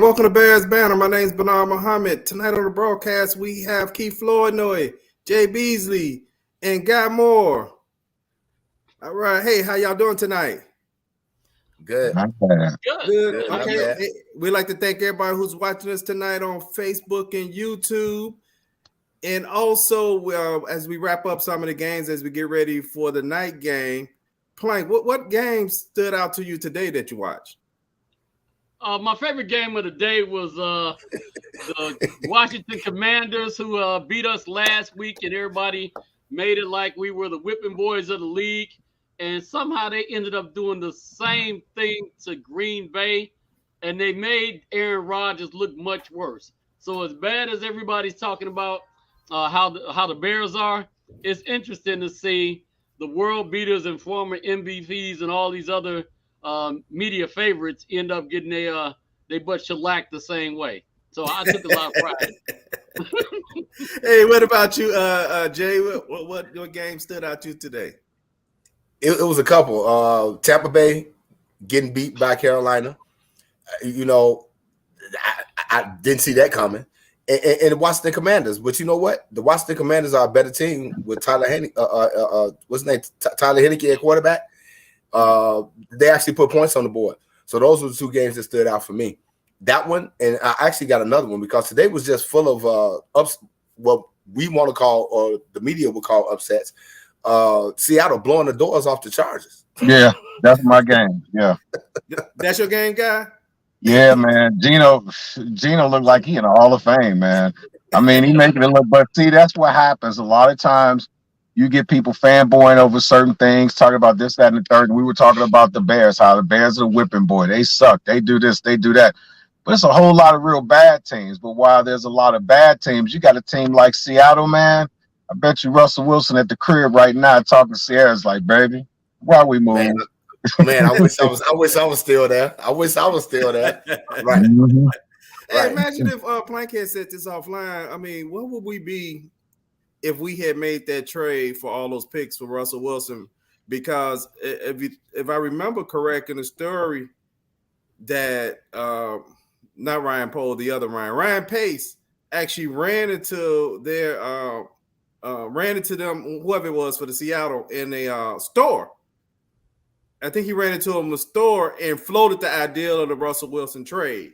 welcome to Bears Banter. My name is Bernard Muhammad. Tonight on the broadcast, we have Keith Flournoy, Jay Beasley, and Guy Moore. All right. Hey, how y'all doing tonight? Good. Good. Okay. Hey, we'd like to thank everybody who's watching us tonight on Facebook and YouTube. And also, as we wrap up some of the games, as we get ready for the night game, Plank, what game stood out to you today that you watched? My favorite game of the day was the Washington Commanders, who beat us last week, and everybody made it like we were the whipping boys of the league. And somehow they ended up doing the same thing to Green Bay, and they made Aaron Rodgers look much worse. So as bad as everybody's talking about how the Bears are, it's interesting to see the world beaters and former MVPs and all these other media favorites end up getting they butt shellacked the same way. So I took a lot of pride. Hey, what about you, Jay? What game stood out to you today? It was a couple. Tampa Bay getting beat by Carolina. I didn't see that coming. And the Washington Commanders. But you know what? The Washington Commanders are a better team with Tyler Heinicke. What's his name? Tyler Heinicke at quarterback. They actually put points on the board. So those were the two games that stood out for me. That one, and I actually got another one because today was just full of what we want to call, or the media would call, upsets. Seattle blowing the doors off the Chargers. Yeah, that's my game. Yeah. That's your game, Guy? Yeah, man. Gino looked like he in the Hall of Fame, man. I mean, he making it look, but see, that's what happens. A lot of times you get people fanboying over certain things, talking about this, that, and the third. And we were talking about the Bears, how the Bears are the whipping boy. They suck. They do this, they do that. But it's a whole lot of real bad teams. But while there's a lot of bad teams, you got a team like Seattle, man. I bet you Russell Wilson at the crib right now talking to Sierra's like, baby, why we moving? Man, I wish I was still there. I wish I was still there. Right. Mm-hmm. Hey, Right. imagine if Plank had said this offline. I mean, what would we be if we had made that trade for all those picks for Russell Wilson? Because if I remember correct in the story, that not Ryan Pohl, the other Ryan Pace actually ran into them, whoever it was for the Seattle, in a store. I think he ran into them in the store and floated the idea of the Russell Wilson trade.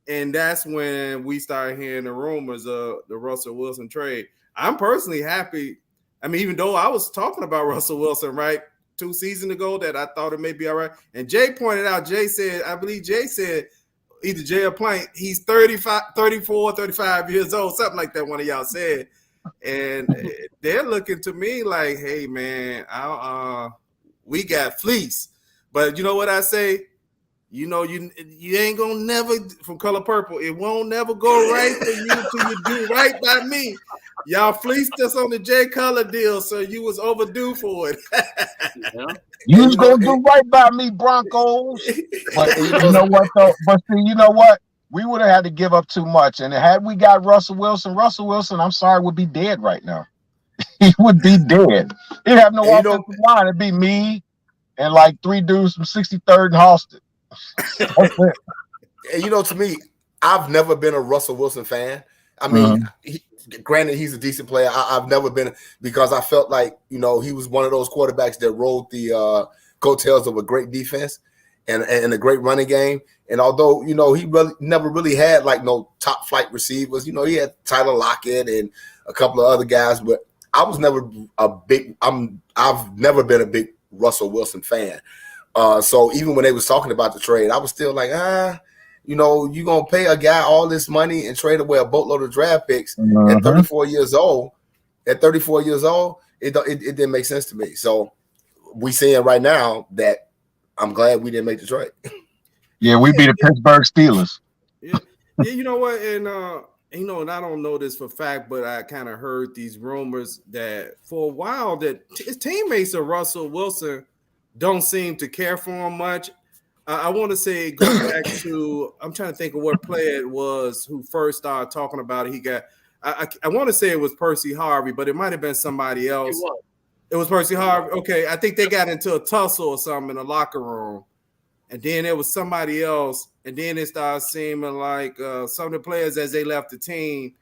And that's when we started hearing the rumors of the Russell Wilson trade. I'm personally happy. I mean, even though I was talking about Russell Wilson, right, 2 seasons ago, that I thought it may be all right. And Jay pointed out, I believe Jay said, either Jay or Plank, he's 34, 35 years old, something like that, one of y'all said. And they're looking to me like, hey, man, we got fleece. But you know what I say? You know, you ain't gonna never, from Color Purple, it won't never go right for you till you do right by me. Y'all fleeced us on the J Color deal, so you was overdue for it. Yeah. You was gonna do right by me, Broncos. But you know what though? But see, you know what? We would have had to give up too much. And had we got Russell Wilson, I'm sorry, would be dead right now. He would be dead. He'd have no offensive line. It'd be me and like 3 dudes from 63rd and Halsted. And to me, I've never been a Russell Wilson fan. I mean, granted, he's a decent player. I've never been, because I felt like, he was one of those quarterbacks that rode the coattails of a great defense and a great running game. And although, he never really had like no top flight receivers, he had Tyler Lockett and a couple of other guys, but I was never I've never been a big Russell Wilson fan. So even when they was talking about the trade, I was still like, you're going to pay a guy all this money and trade away a boatload of draft picks at 34 years old. At 34 years old, it didn't make sense to me. So we seeing right now that I'm glad we didn't make the trade. Yeah, we beat the Pittsburgh Steelers. Yeah, you know what? And, and I don't know this for a fact, but I kind of heard these rumors that for a while that his teammates of Russell Wilson don't seem to care for him much. I want to say, go back to, I'm trying to think of what player it was who first started talking about it. He got, I want to say it was Percy Harvey, but it might have been somebody else. It was Percy Harvey. Okay, I think they got into a tussle or something in the locker room. and then it was somebody else, and then it started seeming like some of the players as they left the team,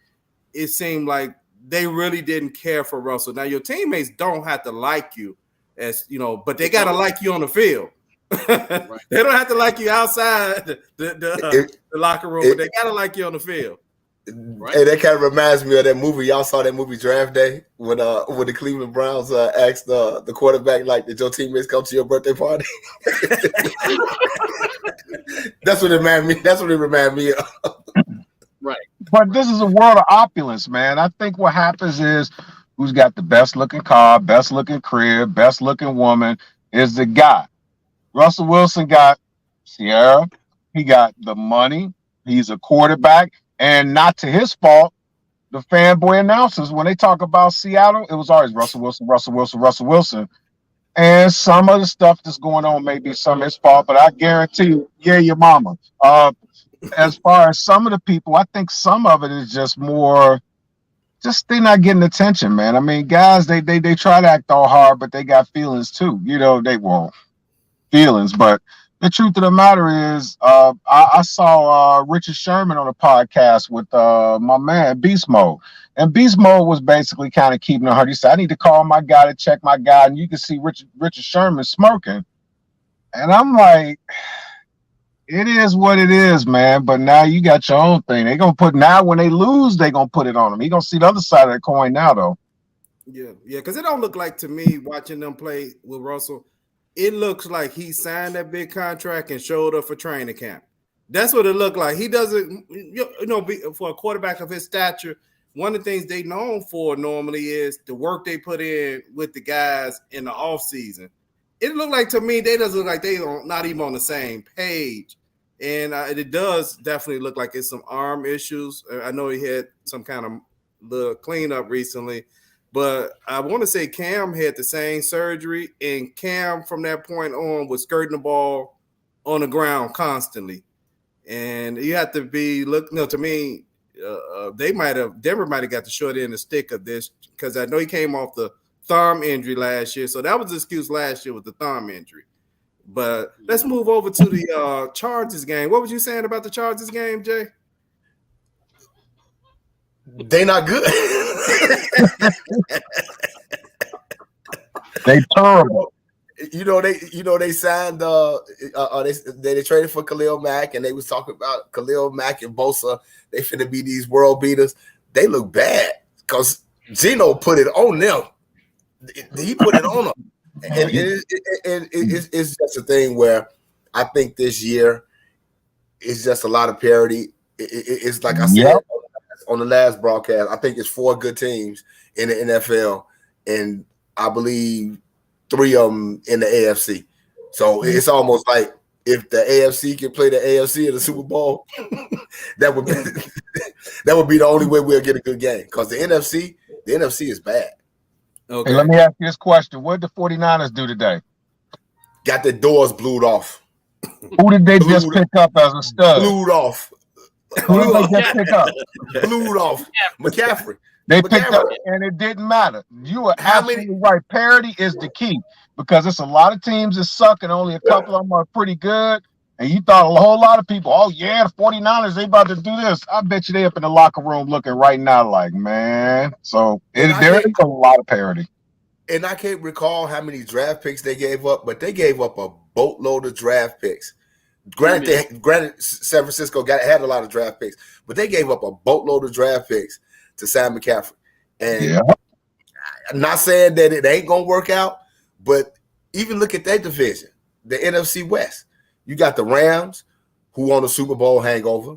it seemed like they really didn't care for Russell. Now your teammates don't have to like you, as you know, but they gotta like you on the field. Right. They don't have to like you outside the locker room, but they gotta like you on the field. Right. Hey, that kind of reminds me of that movie. Y'all saw that movie Draft Day when the Cleveland Browns asked the quarterback, like, did your teammates come to your birthday party? That's what it reminded me of. Right. But this is a world of opulence, man. I think what happens is who's got the best looking car, best looking crib, best looking woman is the guy. Russell Wilson got Sierra. He got the money. He's a quarterback. And not to his fault, the fanboy announcers, when they talk about Seattle, it was always Russell Wilson, Russell Wilson, Russell Wilson. And some of the stuff that's going on may be some of his fault, but I guarantee you, yeah, your mama. As far as some of the people, I think some of it is just more, just they're not getting attention, man. I mean, guys, they try to act all hard, but they got feelings too. You know, they won't feelings, but the truth of the matter is, I saw Richard Sherman on a podcast with my man Beast Mode, and Beast Mode was basically kind of keeping it hard. He said, "I need to call my guy to check my guy," and you can see Richard Sherman smirking, and I'm like, it is what it is, man. But now you got your own thing. They're gonna put now when they lose, they're gonna put it on him. He gonna see the other side of the coin now, though. Yeah, because it don't look like to me watching them play with Russell. It looks like he signed that big contract and showed up for training camp. That's what it looked like. He doesn't, for a quarterback of his stature, one of the things they known for normally is the work they put in with the guys in the offseason. It looked like to me, they doesn't look like they don't not even on the same page. And it does definitely look like it's some arm issues. I know he had some kind of little cleanup recently. But I want to say Cam had the same surgery, and Cam from that point on was skirting the ball on the ground constantly. And you have to be to me, Denver might have got the short end of the stick of this because I know he came off the thumb injury last year. So that was the excuse last year with the thumb injury. But let's move over to the Chargers game. What was you saying about the Chargers game, Jay? They not good. They terrible. They signed they traded for Khalil Mack, and they was talking about Khalil Mack and Bosa. They finna be these world beaters. They look bad because Geno put it on them. He put it on them, and it's just a thing where I think this year is just a lot of parity. It's like I said on the last broadcast, I think it's 4 good teams in the NFL, and I believe 3 of them in the AFC. So it's almost like if the AFC can play the AFC in the Super Bowl, that would be the only way we'll get a good game. Because the NFC is bad. Okay. Hey, let me ask you this question. What did the 49ers do today? Got the doors blued off. Who did they just pick up as a stud? Blued off. Who did they just pick up? Blued off. McCaffrey. They picked up, and it didn't matter. You are absolutely right. Parity is the key because it's a lot of teams that suck, and only a couple of them are pretty good. And you thought a whole lot of people, oh, yeah, the 49ers, they about to do this. I bet you they up in the locker room looking right now like, man. So there is a lot of parity. And I can't recall how many draft picks they gave up, but they gave up a boatload of draft picks. Granted, San Francisco had a lot of draft picks, but they gave up a boatload of draft picks to Sam McCaffrey. And I'm not saying that it ain't going to work out, but even look at that division, the NFC West. You got the Rams, who on a Super Bowl hangover.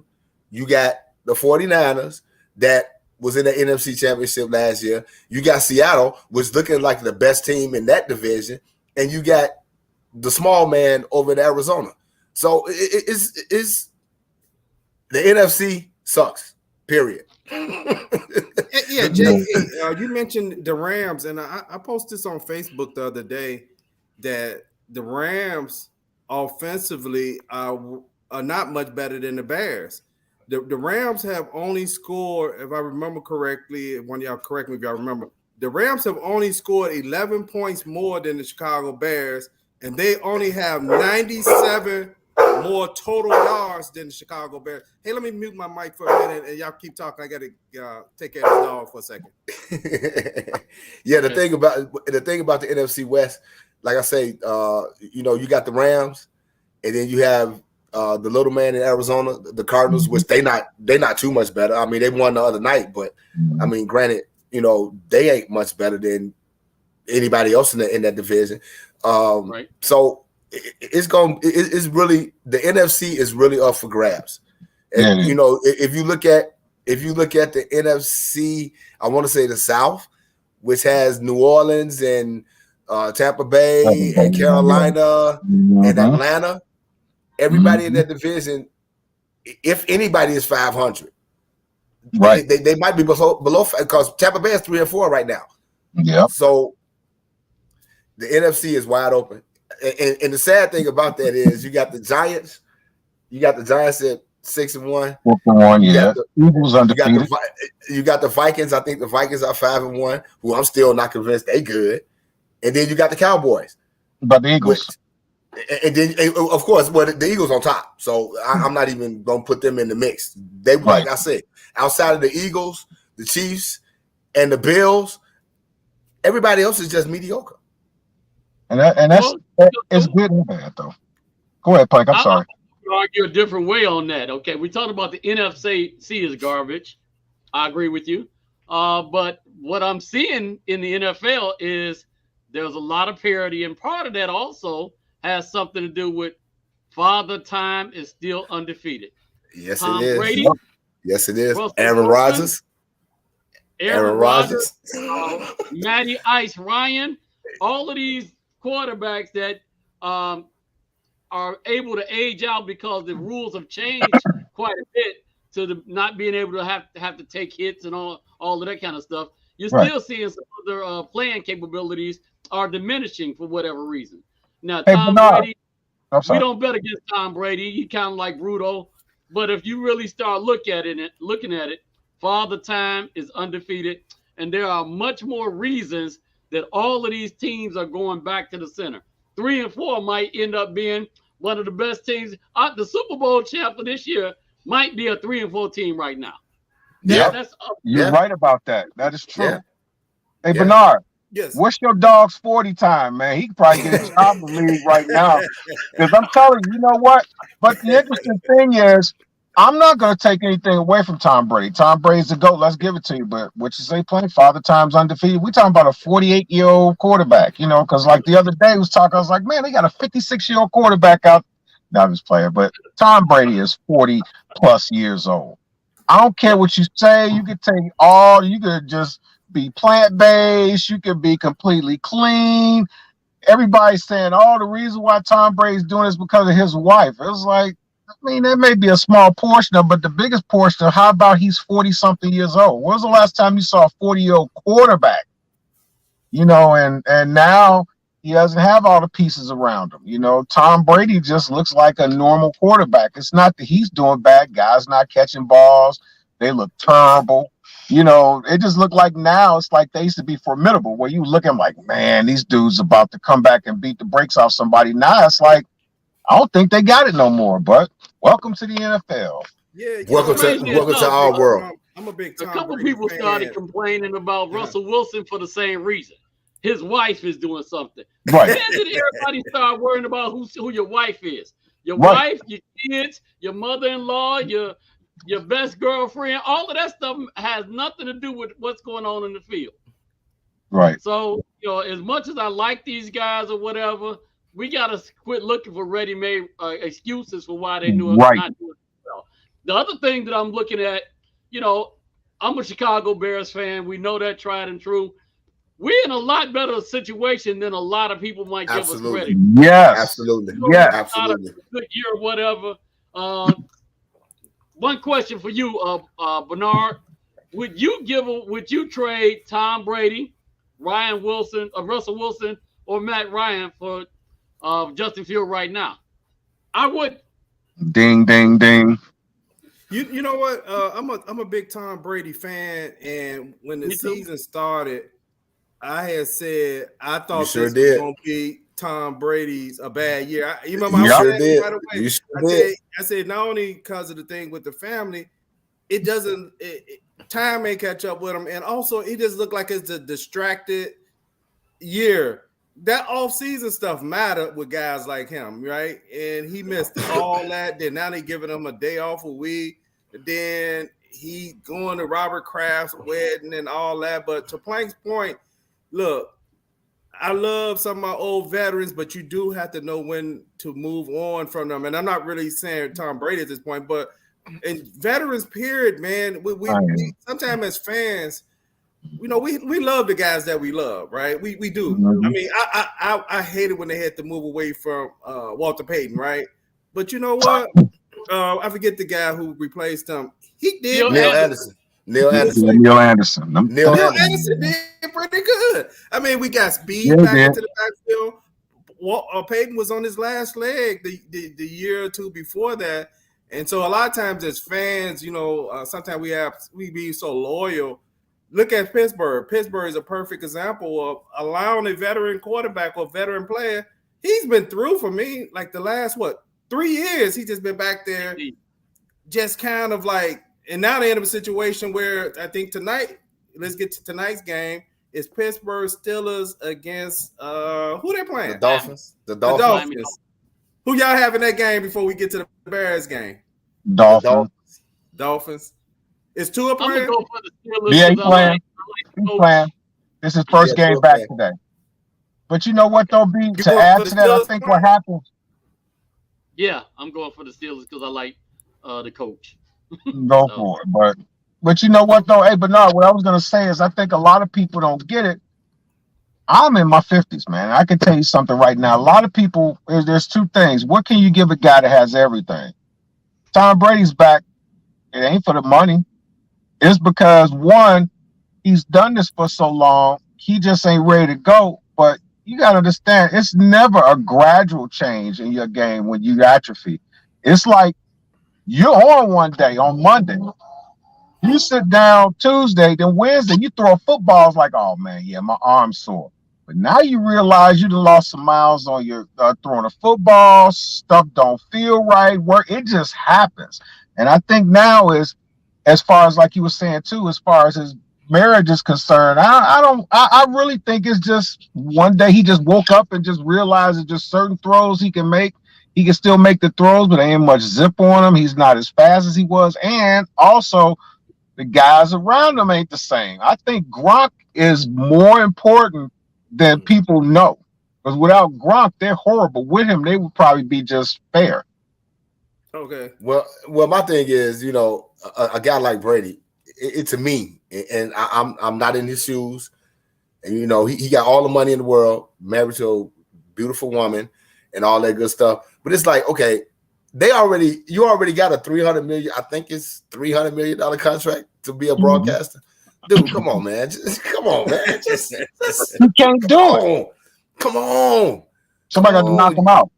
You got the 49ers that was in the NFC Championship last year. You got Seattle, which looking like the best team in that division. And you got the small man over in Arizona. So it's the NFC sucks, period. Yeah, Jay, you mentioned the Rams, and I posted this on Facebook the other day that the Rams offensively are not much better than the Bears. The Rams have only scored, if I remember correctly, one of y'all correct me if y'all remember, the Rams have only scored 11 points more than the Chicago Bears, and they only have 97 more total yards than the Chicago Bears. Hey, let me mute my mic for a minute, and y'all keep talking. I got to take care of the dog for a second. Yeah, the thing about the NFC West, like I say, you got the Rams, and then you have the little man in Arizona, the Cardinals, which they're not too much better. I mean, they won the other night, but I mean, granted, they ain't much better than anybody else in that division. Right. So it's really, the NFC is really up for grabs. And if you look at the NFC, I want to say the South, which has New Orleans and Tampa Bay and Carolina and Atlanta. Everybody in that division, if anybody is 500, right? They might be below because Tampa Bay is 3 and 4 right now. Yeah. So the NFC is wide open, and the sad thing about that is you got the Giants. You got the Giants at 6-1. 4-1, yeah. Eagles undefeated. You got the Vikings. I think the Vikings are 5-1. Who I'm still not convinced they good. And then you got the Cowboys. But the Eagles. And then, of course, the Eagles on top. So I'm not even going to put them in the mix. They, like I said, outside of the Eagles, the Chiefs, and the Bills, everybody else is just mediocre. And that's it's good and bad, though. Go ahead, Pike. I'm sorry. I'll argue a different way on that. Okay, we talked about the NFC is garbage. I agree with you. But what I'm seeing in the NFL is there's a lot of parity, and part of that also has something to do with Father Time is still undefeated. Yes, Tom it is. Brady, yes, it is. Russell Aaron Rodgers. Aaron Rodgers. Matty Ice Ryan. All of these quarterbacks that are able to age out because the rules have changed quite a bit to the not being able to have to take hits and all of that kind of stuff. You're still seeing some other playing capabilities are diminishing for whatever reason. Now, Tom Brady, we don't bet against Tom Brady. He kind of like Rudo. But if you really start looking at it, Father Time is undefeated. And there are much more reasons that all of these teams are going back to the center. 3 and 4 might end up being one of the best teams. The Super Bowl champ for this year might be a 3 and 4 team right now. You're right about that. That is true. Yeah. Hey, Bernard. Yes. What's your dog's 40 time, man? He could probably get a job in the league right now. Because I'm telling you, you know what? But the interesting thing is, I'm not going to take anything away from Tom Brady. Tom Brady's the GOAT. Let's give it to you. But what you say, playing Father Time's undefeated. We're talking about a 48-year-old quarterback, because like the other day, I was like, man, they got a 56-year-old quarterback out. Not this player, but Tom Brady is 40-plus years old. I don't care what you say. You could you could just be plant-based. You could be completely clean. Everybody's saying, the reason why Tom Brady's doing this because of his wife. It was like, there may be a small portion of, but the biggest portion of, how about he's 40-something years old? When was the last time you saw a 40-year-old quarterback? And now he doesn't have all the pieces around him. Tom Brady just looks like a normal quarterback. It's not that he's doing bad. Guys not catching balls. They look terrible. It just looked like now it's like they used to be formidable, where you look at them like, man, these dudes about to come back and beat the brakes off somebody. Now it's like, I don't think they got it no more, but welcome to the NFL. Yeah, welcome to our world. I'm a big Tom A couple Brady people fan. Started complaining about Russell Wilson for the same reason. His wife is doing something. Right. Then did everybody start worrying about who your wife is? Your wife, your kids, your mother-in-law, your best girlfriend. All of that stuff has nothing to do with what's going on in the field. Right. So, as much as I like these guys or whatever, we got to quit looking for ready-made excuses for why they not doing it well. The other thing that I'm looking at, I'm a Chicago Bears fan. We know that tried and true. We're in a lot better situation than a lot of people might give us credit. Yes. Absolutely. Absolutely. A good year or whatever. One question for you, Bernard. Would you trade Tom Brady, Russell Wilson, or Matt Ryan for Justin Fields right now? I would. Ding, ding, ding. You know what? I'm a big Tom Brady fan, and when the season started, I had said I thought this was going to be Tom Brady's a bad year. You remember You I sure said did. right away. You sure did. I said not only because of the thing with the family, it doesn't. Time may catch up with him, and also it just looked like it's a distracted year. That off-season stuff mattered with guys like him, right? And he missed all that. Then now they giving him a day off a week. Then he going to Robert Kraft's wedding and all that. But to Plank's point, look, I love some of my old veterans, but you do have to know when to move on from them. And I'm not really saying Tom Brady at this point, but in veterans period, man, we sometimes as fans, we love the guys that we love, right? We do. Mm-hmm. I mean, I hate it when they had to move away from Walter Payton, right? But you know what? I forget the guy who replaced him. He did. Neil Anderson. Neil Anderson did pretty good. I mean, we got speed back into the backfield. Payton was on his last leg the year or two before that. And so a lot of times as fans, sometimes we be so loyal. Look at Pittsburgh. Pittsburgh is a perfect example of allowing a veteran quarterback or veteran player. He's been through for me like the last 3 years. He's just been back there, just kind of like. And now they're in a situation where I think tonight. Let's get to tonight's game. Is Pittsburgh Steelers against who they playing? The Dolphins. The Dolphins. Who y'all have in that game before we get to the Bears game? Dolphins. Is Tua playing? I'm gonna go for the Steelers. Yeah, he's playing. This is his first game back today. But you know what, though, B? To add to that, I think what happens. Yeah, I'm going for the Steelers because I like the coach. Go for it. But you know what, though? Hey, Bernard, what I was going to say is I think a lot of people don't get it. I'm in my 50s, man. I can tell you something right now. A lot of people, there's two things. What can you give a guy that has everything? Tom Brady's back. It ain't for the money. It's because, one, he's done this for so long, he just ain't ready to go. But you got to understand, it's never a gradual change in your game when you atrophy. It's like you're on one day, on Monday. You sit down Tuesday, then Wednesday, you throw a football. It's like, oh, man, yeah, my arm's sore. But now you realize you done lost some miles on your throwing a football. Stuff don't feel right. It just happens. And I think now is, as far as like you were saying too, as far as his marriage is concerned, I really think it's just one day he just woke up and just realized that just certain throws he can make. He can still make the throws, but there ain't much zip on him. He's not as fast as he was. And also the guys around him ain't the same. I think Gronk is more important than people know. Because without Gronk, they're horrible. With him, they would probably be just fair. Okay. Well, my thing is, a guy like Brady, it's a me, and I'm not in his shoes. And he got all the money in the world, married to a beautiful woman, and all that good stuff. But it's like, okay, you already got a $300 million. I think it's $300 million contract to be a broadcaster. Dude, come on, man. Come on, man. You can't do it. Come on. Somebody got to knock him out.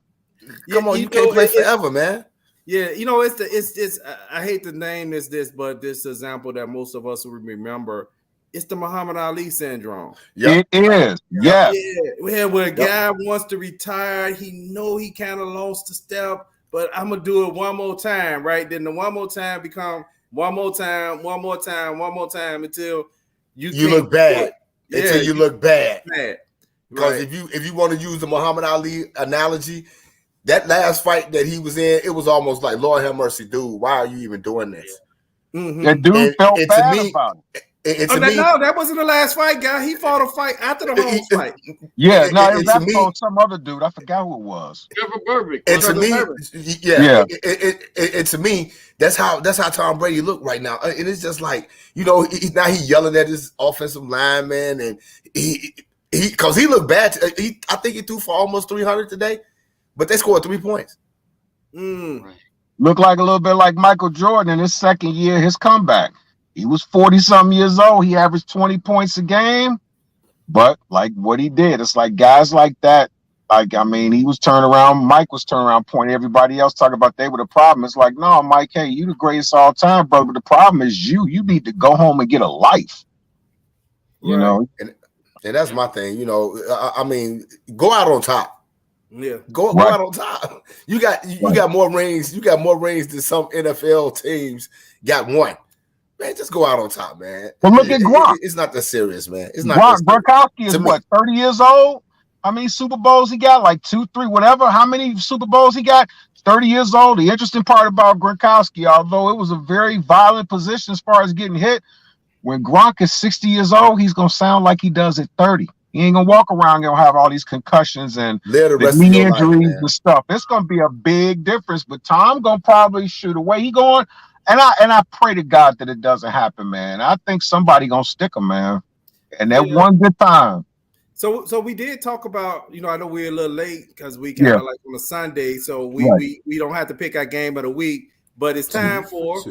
Come on, you can't play forever, man. Yeah, it's I hate to name this, but this example that most of us will remember. It's the Muhammad Ali syndrome. Yep. It is. Yeah. Where a guy wants to retire, he know he kind of lost the step, but I'm gonna do it one more time, right? Then the one more time become one more time until you look bad. Yeah, until you look bad. Because right. if you want to use the Muhammad Ali analogy, that last fight that he was in, it was almost like, Lord have mercy, dude, why are you even doing this? Mm-hmm. That dude felt bad about it. No, that wasn't the last fight, guy. He fought a fight after the Holmes fight. Yeah, no, it was some other dude. I forgot who it was. Trevor Burbick. And to me, and to me, that's how Tom Brady look right now. And it's just like, now he yelling at his offensive lineman, and he because he looked bad. I think he threw for almost 300 today, but they scored 3 points. Right. Looked like a little bit like Michael Jordan in his second year, his comeback. He was 40-something years old. He averaged 20 points a game. But like what he did, it's like guys like that. Like, I mean, he was turning around. Mike was turning around, pointing everybody else, talking about they were the problem. It's like, no, Mike, hey, you the greatest all time, brother. But the problem is you need to go home and get a life. You know? And that's my thing. I mean, go out on top. Yeah. Go out on top. You got more rings. You got more rings than some NFL teams got one. Man, just go out on top, man. But look at Gronk. It's not that serious, man. It's not that serious. Gronkowski is what, 30 years old? How many Super Bowls he got? Like 2, 3, whatever. How many Super Bowls he got? 30 years old. The interesting part about Gronkowski, although it was a very violent position as far as getting hit, when Gronk is 60 years old, he's going to sound like he does at 30. He ain't going to walk around and have all these concussions and the knee injuries and stuff. It's going to be a big difference. But Tom going to probably shoot away. He going, and I pray to God that it doesn't happen, man. I think somebody going to stick him, man. And that one good time. So we did talk about, I know we're a little late because we kind of like on a Sunday, so we don't have to pick our game of the week, but it's time for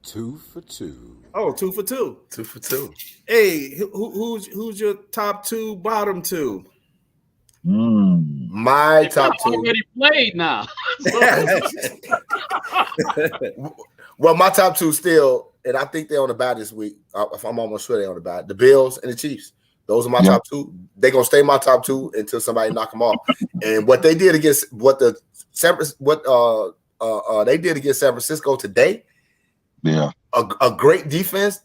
2 for 2. Oh, 2 for 2. 2 for 2. Hey, who's your top 2, bottom 2? My top 2 already played now. Well, my top 2 still, and I think they're on the bye this week. If I'm almost sure they're on the bye, the Bills and the Chiefs. Those are my top 2. They're gonna stay my top 2 until somebody knock them off. And what they did against they did against San Francisco today, a great defense.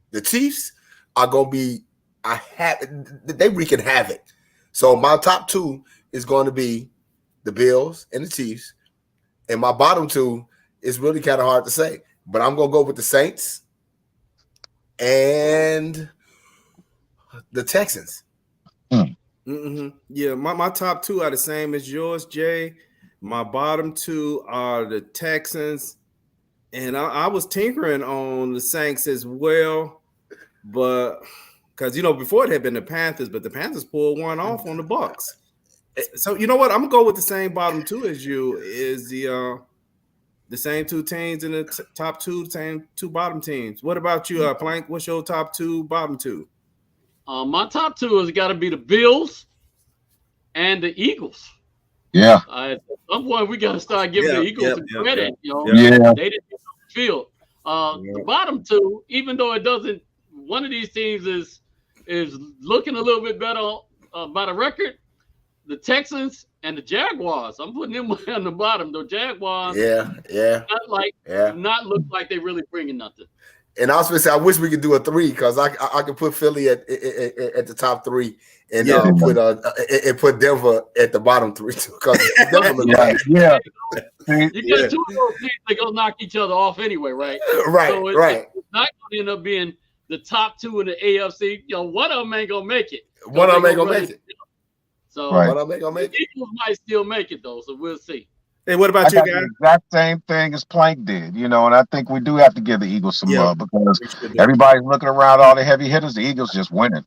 The Chiefs are gonna be they wreaking havoc. So my top 2 is going to be the Bills and the Chiefs, and my bottom 2 is really kind of hard to say, but I'm gonna go with the Saints and the Texans. Yeah, my top 2 are the same as yours, Jay. My bottom 2 are the Texans, and I was tinkering on the Saints as well, but because before it had been the Panthers, but the Panthers pulled one off on the Bucks. So you know what? I'm gonna go with the same bottom 2 as you. Is the same 2 teams in the top 2, same 2 bottom teams. What about you, Plank? What's your top 2, bottom 2? My top 2 has got to be the Bills and the Eagles. Yeah. At some point, we got to start giving the Eagles some credit. They didn't get on the field. The bottom 2, even though it doesn't, one of these teams is looking a little bit better by the record. The Texans and the Jaguars. I'm putting them on the bottom. The Jaguars. Not look like they really bringing nothing. And I was going to say, I wish we could do a 3 because I could put Philly at the top 3 and put Denver at the bottom 3 too. Because Denver look like you get 2 of those teams that go knock each other off anyway, right? So it's not going to end up being the top 2 in the AFC. One of them ain't gonna make it. One of them ain't gonna make it. So one of them ain't gonna make it. The Eagles might still make it though. So we'll see. Hey, what about you guys? The exact same thing as Plank did, and I think we do have to give the Eagles some love because everybody's looking around all the heavy hitters. The Eagles just winning.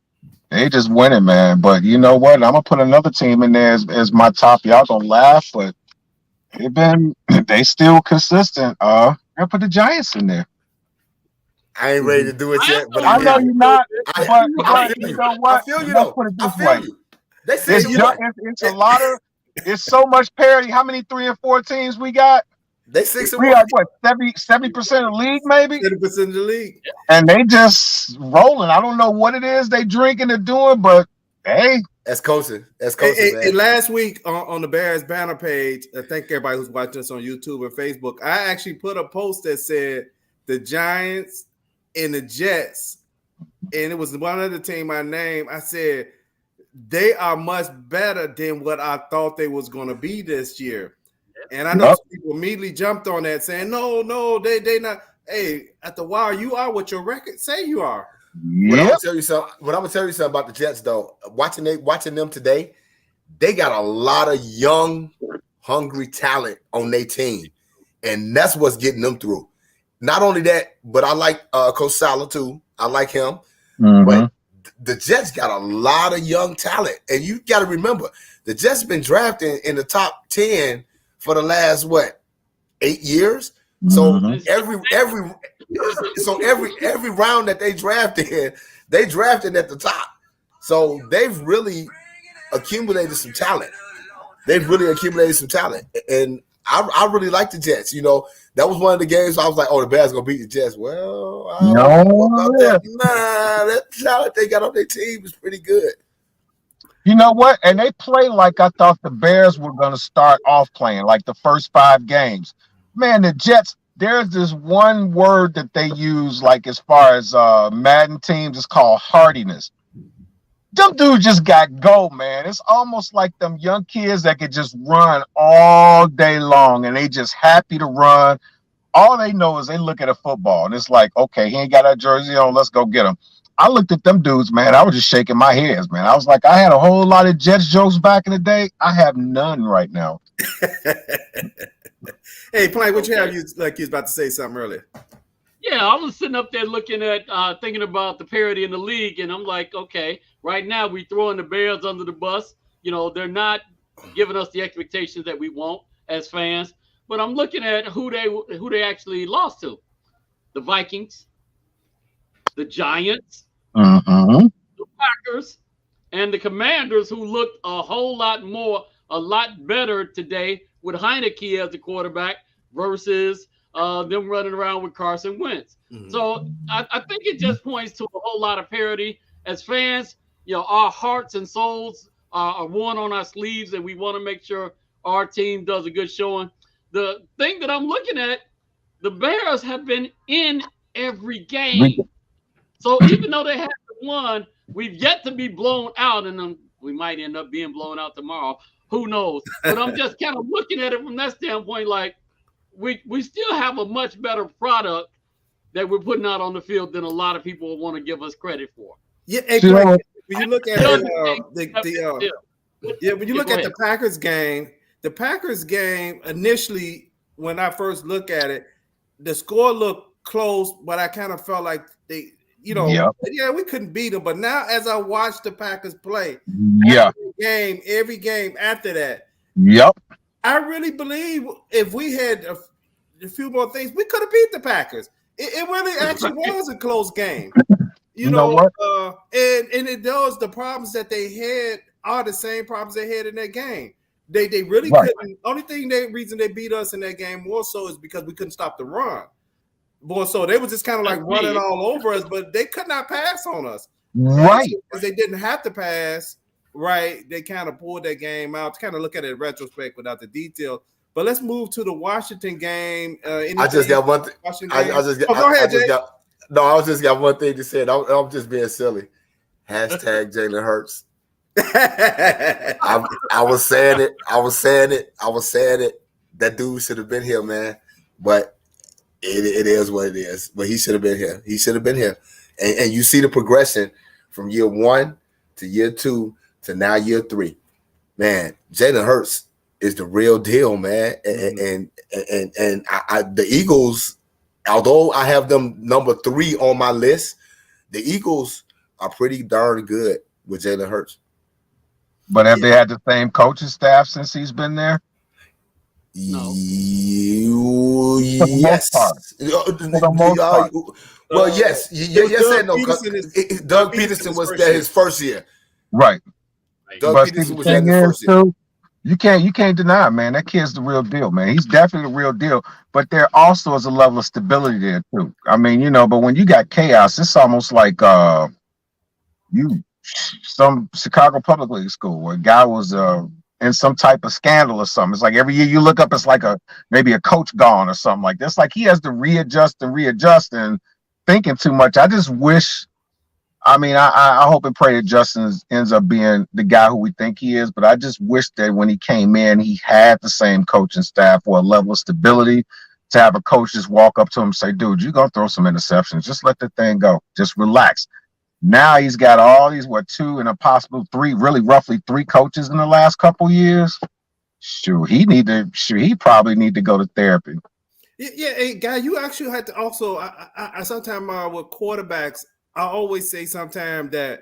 They just winning, man. But you know what? I'm gonna put another team in there as my top. Y'all gonna laugh, but they still consistent. I put the Giants in there. I ain't ready to do it yet, but I know you're not. But you know what? I feel you though. Put it this I feel way. you. They say It's a lot of. It's so much parity. How many 3 and 4 teams we got? They 6 and 1. We 1. got what 70% of the league, maybe 70% of the league, and they just rolling. I don't know what it is they drinking or doing, but hey, that's coaching. And last week on the Bears banner page, I thank everybody who's watching us on YouTube and Facebook. I actually put a post that said the Giants and the Jets, and it was one other team I named. I said they are much better than what I thought they was going to be this year. And I know some people immediately jumped on that saying, no, they not. Hey, at the while, you are what your record say you are. What I'm gonna tell you something about the Jets, though. Watching them today, they got a lot of young, hungry talent on their team, and that's what's getting them through. Not only that, but I like Coach Salah too. I like him, but the Jets got a lot of young talent, and you got to remember the Jets been drafting in the top 10 for the last 8 years. So every round that they drafted at the top. So they've really accumulated some talent. And I really like the Jets. That was one of the games I was like, oh, the Bears gonna beat the Jets. Well, I don't know about that. Nah, that talent they got on their team is pretty good. You know what? And they play like I thought the Bears were going to start off playing, like the first 5 games. Man, the Jets, there's this one word that they use, like as far as Madden teams, it's called hardiness. Them dudes just got go, man. It's almost like them young kids that could just run all day long, and they just happy to run. All they know is they look at a football, and it's like, okay, he ain't got that jersey on. Let's go get him. I looked at them dudes, man. I was just shaking my head, man. I was like, I had a whole lot of Jets jokes back in the day. I have none right now. Hey, Plank, what you have? You like you was about to say something earlier. Yeah, I was sitting up there looking at, thinking about the parity in the league, and I'm like, okay, right now we throwing the Bears under the bus. You know, they're not giving us the expectations that we want as fans. But I'm looking at who they actually lost to: the Vikings, the Giants, Mm-hmm. the Packers, and the Commanders, who looked a lot better today with Heineke as the quarterback versus them running around with Carson Wentz. Mhm. So I think it just points to a whole lot of parity. As fans, you know, our hearts and souls are worn on our sleeves, and we want to make sure our team does a good showing. The thing that I'm looking at, the Bears have been in every game. So even though they haven't won, we've yet to be blown out, and we might end up being blown out tomorrow. Who knows? But I'm just kind of looking at it from that standpoint, like we still have a much better product that we're putting out on the field than a lot of people want to give us credit for. Yeah, hey, See, Plank, when you look at Yeah. when you look at the Packers game initially, when I first look at it, the score looked close, but I kind of felt like they, Yep. yeah, we couldn't beat them. But now, as I watch the Packers play, Yeah. every game after that, Yep. I really believe if we had a few more things, we could have beat the Packers. It really actually was a close game. You know what? And it does. The problems that they had are the same problems they had in that game. They really Right. couldn't. Only reason they beat us in that game more so is because we couldn't stop the run. More so, they was just kind of like running all over us, but they could not pass on us. Right. Because they didn't have to pass. Right, they kind of pulled that game out. To kind of look at it in retrospect without the detail. But let's move to the Washington game. I just got one thing. I was just got one thing to say. I'm just being silly. Hashtag Jalen Hurts. I was saying it. That dude should have been here, man. But it is what it is. But he should have been here. And you see the progression from year 1 to year 2 to now year 3. Man, Jalen Hurts is the real deal, man. And the Eagles, although I have them number 3 on my list, the Eagles are pretty darn good with Jalen Hurts. But have they had the same coaching staff since he's been there? No. Yes. Well, yes. Yes and no. Doug Peterson was there his first year. Right. Doug Peterson was there his first year. Too, you can't deny, man. That kid's the real deal, man. He's definitely the real deal. But there also is a level of stability there too. I mean, but when you got chaos, it's almost like some Chicago Public League school where a guy was in some type of scandal or something. It's like every year you look up, it's like maybe a coach gone or something like this. Like he has to readjust and thinking too much. I just wish. I mean, I hope and pray that Justin ends up being the guy who we think he is, but I just wish that when he came in, he had the same coaching staff or a level of stability to have a coach just walk up to him and say, dude, you're going to throw some interceptions. Just let the thing go. Just relax. Now he's got all these, 2 and a possible 3, really roughly 3 coaches in the last couple years. He probably need to go to therapy. Yeah, hey, Guy, you actually had to also, I sometimes with quarterbacks, I always say sometimes that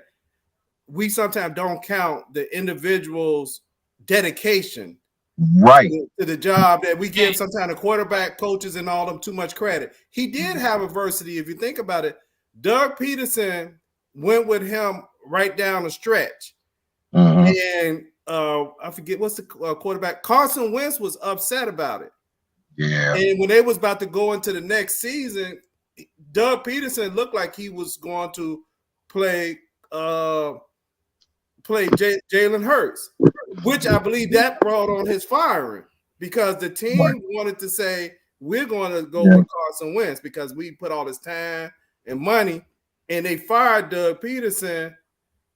we sometimes don't count the individual's dedication right to the job, that we give sometimes the quarterback coaches and all them too much credit. He did have adversity. If you think about it, Doug Peterson went with him right down the stretch. And I forget what's the quarterback. Carson Wentz was upset about it. Yeah. And when they was about to go into the next season, Doug Peterson looked like he was going to play play Jalen Hurts, which I believe that brought on his firing because the team wanted to say, we're going to go with Carson Wentz because we put all this time and money, and they fired Doug Peterson,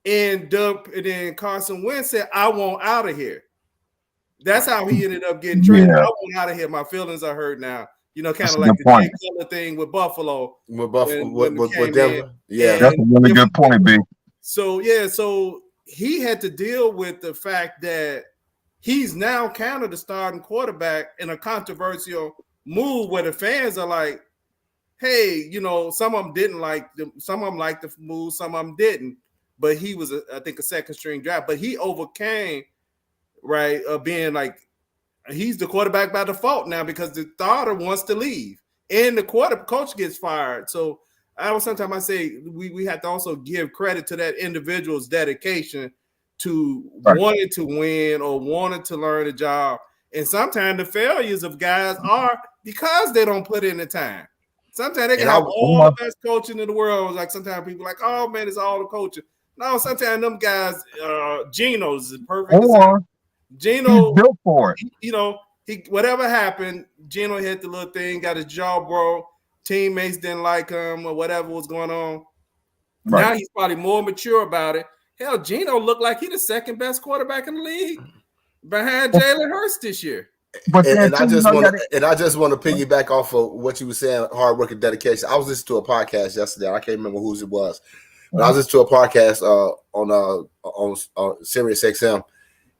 and then Carson Wentz said, I want out of here. That's how he ended up getting traded. I want out of here. My feelings are hurt now. You know, kind of like the Jay Cutler thing with Buffalo. With Denver. Yeah, that's a really good point, B. So he had to deal with the fact that he's now kind of the starting quarterback in a controversial move where the fans are like, hey, you know, some of them didn't like them, some of them liked the move, some of them didn't. But he was, I think, a second string draft. But he overcame, right, being like, he's the quarterback by default now because the starter wants to leave and the coach gets fired. So sometimes I say we have to also give credit to that individual's dedication to wanting to win or wanting to learn a job. And sometimes the failures of guys are because they don't put in the time. Sometimes they can have all the best coaching in the world. Like sometimes people are like, oh man, it's all the coaching. No, sometimes them guys, Geno's is perfect. Geno built for it. You know, he whatever happened, Geno hit the little thing, got his jaw broke. Teammates didn't like him or whatever was going on. Right. Now he's probably more mature about it. Hell, Geno looked like he's the second best quarterback in the league behind Jalen Hurts this year. But I just want to piggyback off of what you were saying, hard work and dedication. I was listening to a podcast yesterday. I can't remember whose it was, but I was listening to a podcast on Sirius XM,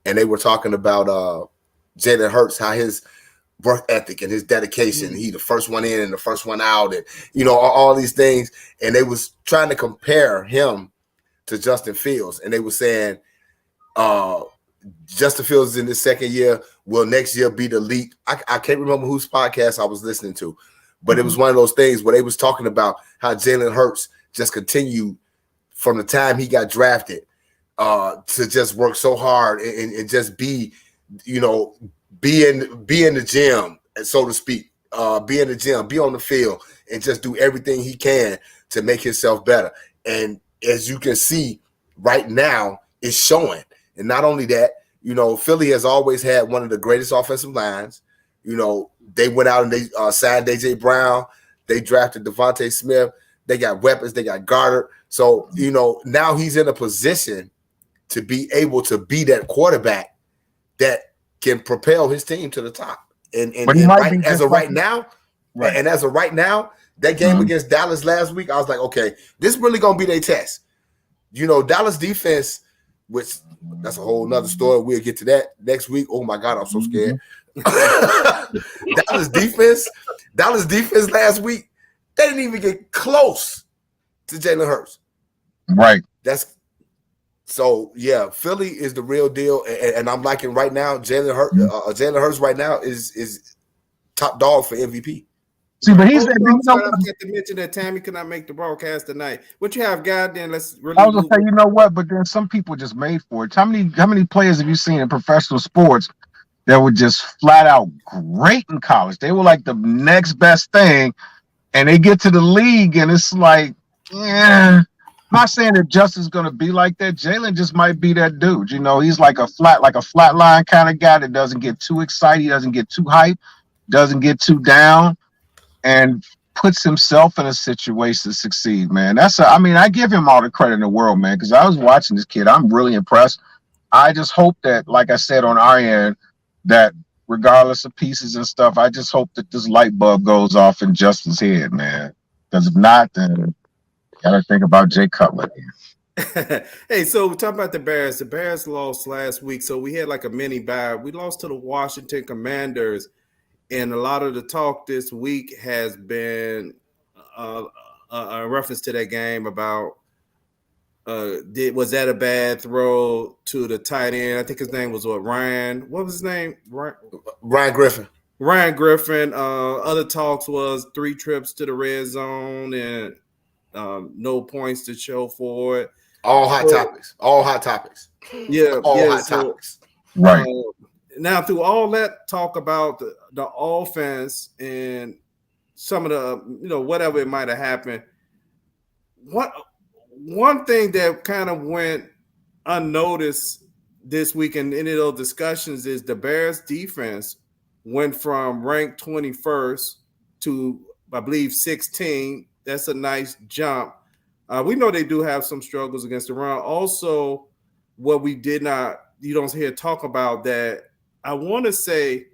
and they were talking about Jalen Hurts, how his work ethic and his dedication. He the first one in and the first one out, and you know all these things. And they was trying to compare him to Justin Fields, and they were saying Justin Fields is in his second year. Will next year be the leap? I can't remember whose podcast I was listening to, but it was one of those things where they was talking about how Jalen Hurts just continued from the time he got drafted to just work so hard and just be, you know, be in the gym, so to speak, be in the gym, be on the field, and just do everything he can to make himself better. And as you can see right now, it's showing. And not only that, you know, Philly has always had one of the greatest offensive lines. You know, they went out and they signed A.J. Brown. They drafted Devontae Smith. They got weapons. They got Goddard. So, you know, now he's in a position to be able to be that quarterback that can propel his team to the top. And as of right now, that game against Dallas last week, I was like, okay, this really going to be their test. You know, Dallas defense, which that's a whole nother story. We'll get to that next week. Oh my God, I'm so scared. Dallas defense last week, they didn't even get close to Jalen Hurts. Right. So yeah, Philly is the real deal, and I'm liking right now. Jalen Hurts right now is top dog for MVP. See, but he's. I forgot to mention that Tammy could not make the broadcast tonight. What you have, God? Then let's really. I was gonna say, you know what? But then some people just made for it. How many players have you seen in professional sports that were just flat out great in college? They were like the next best thing, and they get to the league, and it's like, yeah. I'm not saying that Justin's gonna be like that. Jalen just might be that dude. You know, he's like a flat line kind of guy that doesn't get too excited, he doesn't get too hyped, doesn't get too down, and puts himself in a situation to succeed, man. I give him all the credit in the world, man, because I was watching this kid. I'm really impressed. I just hope that, like I said on our end, that regardless of pieces and stuff, I just hope that this light bulb goes off in Justin's head, man. Because if not, then gotta think about Jay Cutler here. Hey, so we're talking about the Bears. The Bears lost last week, so we had like a mini bye. We lost to the Washington Commanders, and a lot of the talk this week has been a reference to that game about was that a bad throw to the tight end? I think his name was Ryan. What was his name? Ryan Griffin. Ryan Griffin. Other talks was 3 trips to the red zone and no points to show for it. All hot topics. Yeah. Hot topics. Right. Now, through all that talk about the offense and some of the, whatever it might have happened, one thing that kind of went unnoticed this week in any of those discussions is the Bears defense went from ranked 21st to, I believe, 16. That's a nice jump. We know they do have some struggles against the run. Also, what we did not, you don't hear talk about that, I want to say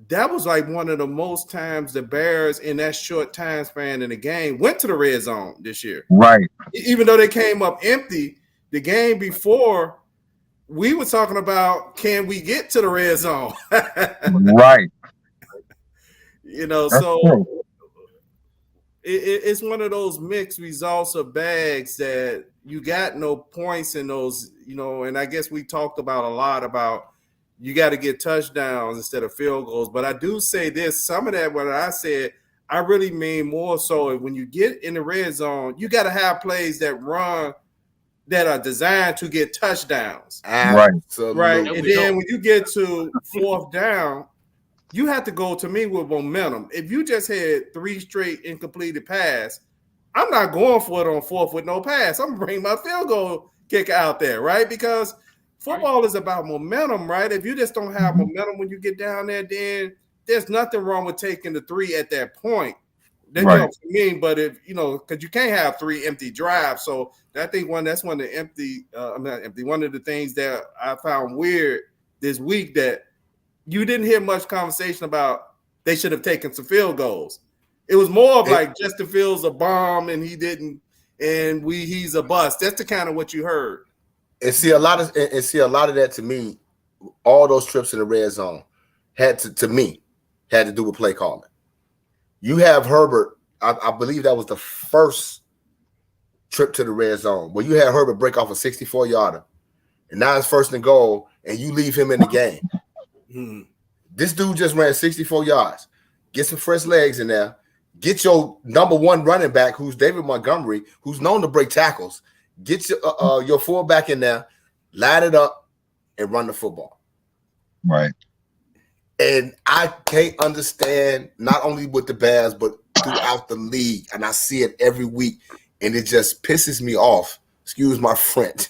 that was like one of the most times the Bears in that short time span in the game went to the red zone this year. Right. Even though they came up empty, the game before, we were talking about, can we get to the red zone? Right. You know, That's so true. it's one of those mixed results of bags that you got no points in those, you know, and I guess we talked about a lot about you got to get touchdowns instead of field goals. But I do say this, some of that, what I said, I really mean more so when you get in the red zone, you got to have plays that run that are designed to get touchdowns. Absolutely. Right. And then when you get to fourth down, you have to go to me with momentum. If you just had 3 straight incompleted pass, I'm not going for it on fourth with no pass. I'm going to bring my field goal kicker out there, right? Because football is about momentum, right? If you just don't have momentum when you get down there, then there's nothing wrong with taking the 3 at that point. Then you know what I mean, but if you know, because you can't have 3 empty drives. So I think that's one of the one of the things that I found weird this week, that you didn't hear much conversation about they should have taken some field goals. It was more of like Justin Fields a bomb and he didn't, and he's a bust. That's the kind of what you heard. And see a lot of that, to me, all those trips in the red zone had to do with play calling. You have Herbert, I believe that was the first trip to the red zone, where you had Herbert break off a 64-yarder, and now it's 1st and goal, and you leave him in the game. This dude just ran 64 yards. Get some fresh legs in there. Get your number 1 running back, who's David Montgomery, who's known to break tackles. Get your fullback in there, line it up, and run the football. Right. And I can't understand, not only with the Bears, but throughout the league. And I see it every week. And it just pisses me off, excuse my French,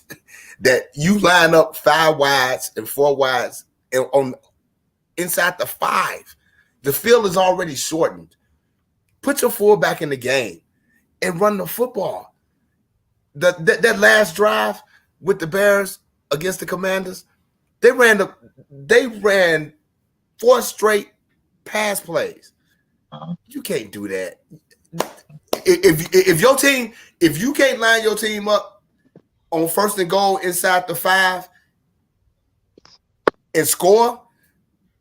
that you line up 5 wides and 4 wides on inside the 5. The field is already shortened. Put your fullback in the game and run the football. That last drive with the Bears against the Commanders, they ran 4 straight pass plays. You can't do that. If your team, if you can't line your team up on 1st and goal inside the 5 and score,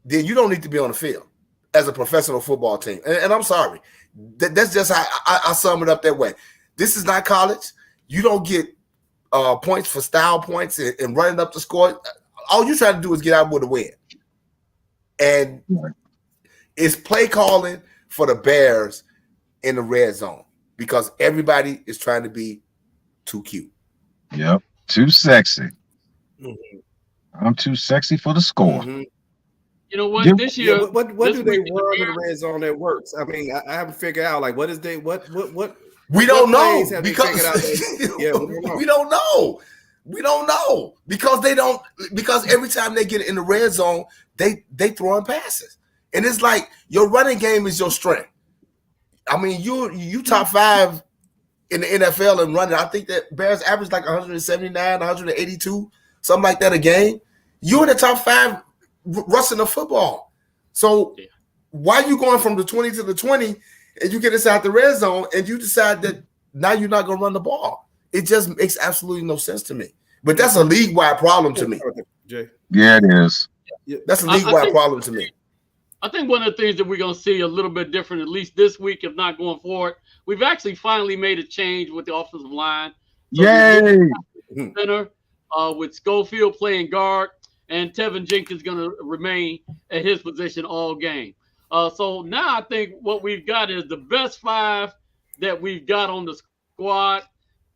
then you don't need to be on the field as a professional football team. And I'm sorry. That's just how I sum it up that way. This is not college. You don't get points for style points and running up the score. All you try to do is get out with a win. And it's play calling for the Bears in the red zone because everybody is trying to be too cute. Yep. Too sexy. I'm too sexy for the score. You know what? This year, what do they run in the red zone that works? I mean, I haven't figured out like what is they what we don't know because we don't know. We don't know because every time they get in the red zone, they throw in passes. And it's like your running game is your strength. I mean, you top 5 in the NFL and running. I think that Bears average like 179, 182, something like that a game. You're in the top 5 rushing the football. So why are you going from the 20 to the 20 and you get inside the red zone and you decide that now you're not going to run the ball? It just makes absolutely no sense to me. But that's a league-wide problem to me. Yeah, it is. That's a league-wide problem to me. I think one of the things that we're going to see a little bit different, at least this week, if not going forward, we've actually finally made a change with the offensive line. So Yay! Center, with Schofield playing guard, and Tevin Jenkins going to remain at his position all game. So now I think what we've got is the best 5 that we've got on the squad.